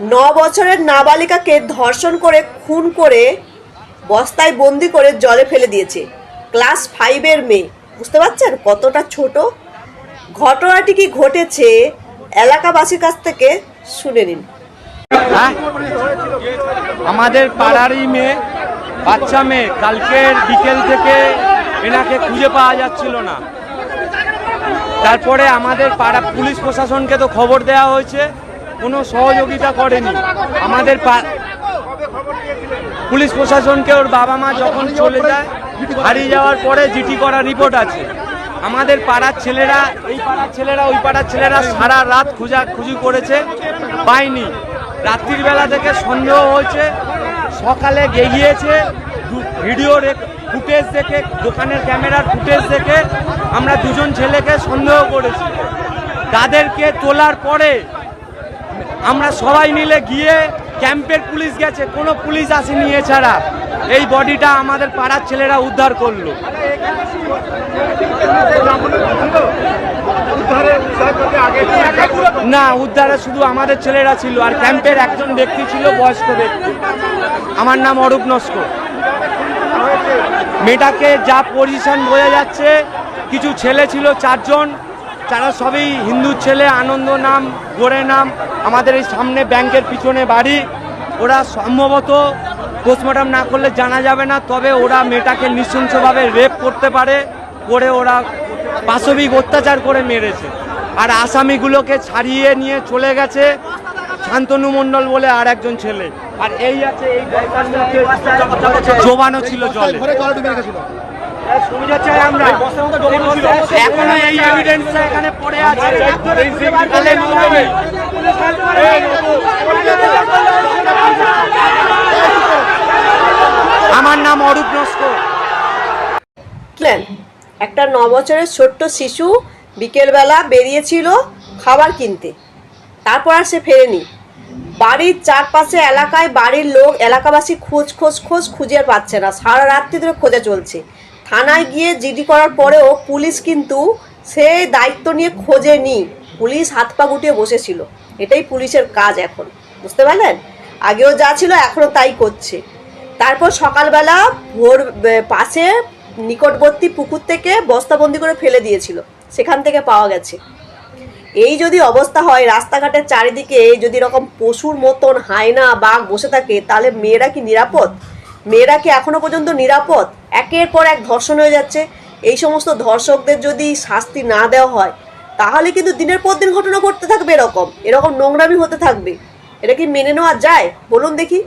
9 বছরের নাবালিকাকে ধর্ষণ করে খুন করে বস্তায় বন্দি করে জলে ফেলে দিয়েছে ক্লাস 5-এর মেয়ে। বুঝতে পারছেন কতটা ছোট? ঘটনাটি কি ঘটেছে এলাকাবাসীর কাছ থেকে শুনে নিন। আমাদের পাড়ারই মেয়ে, বাচ্চা মেয়ে, কালকের বিকেল থেকে এনাকে খুঁজে পাওয়া যাচ্ছিল না। তারপরে আমাদের পাড়া পুলিশ প্রশাসনকে তো খবর দেওয়া হয়েছে, কোনো সহযোগিতা করেনি। আমাদের পুলিশ প্রশাসনকে ওর বাবা মা যখন চলে যায়, হারিয়ে যাওয়ার পরে জিটি করা রিপোর্ট আছে। আমাদের পাড়ার ছেলেরা, এই পাড়ার ছেলেরা, ওই পাড়ার ছেলেরা সারা রাত খোঁজাখুঁজি করেছে, পায়নি। রাত্রির বেলা থেকে সন্দেহ হয়েছে, সকালে গিয়েছে ভিডিও ফুটেজ দেখে, দোকানের ক্যামেরার ফুটেজ দেখে আমরা দুজন ছেলেকে সন্দেহ করেছি। তাদেরকে তোলার পরে আমরা সবাই মিলে গিয়ে ক্যাম্পের পুলিশ গেছে, কোনো পুলিশ আসেনি। এছাড়া এই বডিটা আমাদের পাড়ার ছেলেরা উদ্ধার করলো। না, উদ্ধারে শুধু আমাদের ছেলেরা ছিল, আর ক্যাম্পের একজন ব্যক্তি ছিল, বয়স্ক ব্যক্তি। আমার নাম অরূপ নস্কর। মেয়েটাকে যা পজিশন বোঝা যাচ্ছে, কিছু ছেলে ছিল 4 জন, তারা সবই হিন্দু ছেলে, আনন্দ নাম, গোড়ে নাম, আমাদের এই সামনে ব্যাংকের পিছনে বাড়ি। ওরা সম্ভবত পোস্টমর্টম না করলে জানা যাবে না, তবে ওরা মেয়েটাকে নৃশংসভাবে রেপ করতে পারে, করে ওরা পাশবিক অত্যাচার করে মেরেছে। আর আসামিগুলোকে ছাড়িয়ে নিয়ে চলে গেছে শান্তনু মণ্ডল বলে আর একজন ছেলে। আর এই আছে, এই জোবানো ছিল জলে, এখনো এই এভিডেন্সটা এখানে পড়ে আছে। আমার নাম অরূপ নস্কর। একটা 9 বছরের ছোট্ট শিশু বিকেলবেলা বেরিয়েছিল খাবার কিনতে, তারপর আর সে ফেরেনি। বাড়ির চারপাশে এলাকায় বাড়ির লোক, এলাকাবাসী খুঁজে আর পাচ্ছে না, সারা রাত্রি ধরে খোঁজা চলছে। থানায় গিয়ে জিডি করার পরেও পুলিশ কিন্তু সে দায়িত্ব নিয়ে খোঁজেনি, পুলিশ হাত পা গুটিয়ে বসেছিল। এটাই পুলিশের কাজ এখন, বুঝতে পারলেন? আগেও যা ছিল এখনও তাই করছে। তারপর সকালবেলা ভোর পাশে নিকটবর্তী পুকুর থেকে বস্তাবন্দি করে ফেলে দিয়েছিল, সেখান থেকে পাওয়া গেছে। এই যদি অবস্থা হয়, রাস্তাঘাটের চারিদিকে যদি এরকম পশুর মতন হায়না বাঘ বসে থাকে, তাহলে মেয়েরা কি নিরাপদ? মেয়েরা কি এখনো পর্যন্ত নিরাপদ? একের পর এক ধর্ষণ হয়ে যাচ্ছে। এই সমস্ত ধর্ষকদের যদি শাস্তি না দেওয়া হয়, তাহলে কিন্তু দিনের পর দিন ঘটনা ঘটতে থাকবে, এরকম নোংরামি হতে থাকবে। এটা কি মেনে নেওয়া যায়? বলুন দেখি।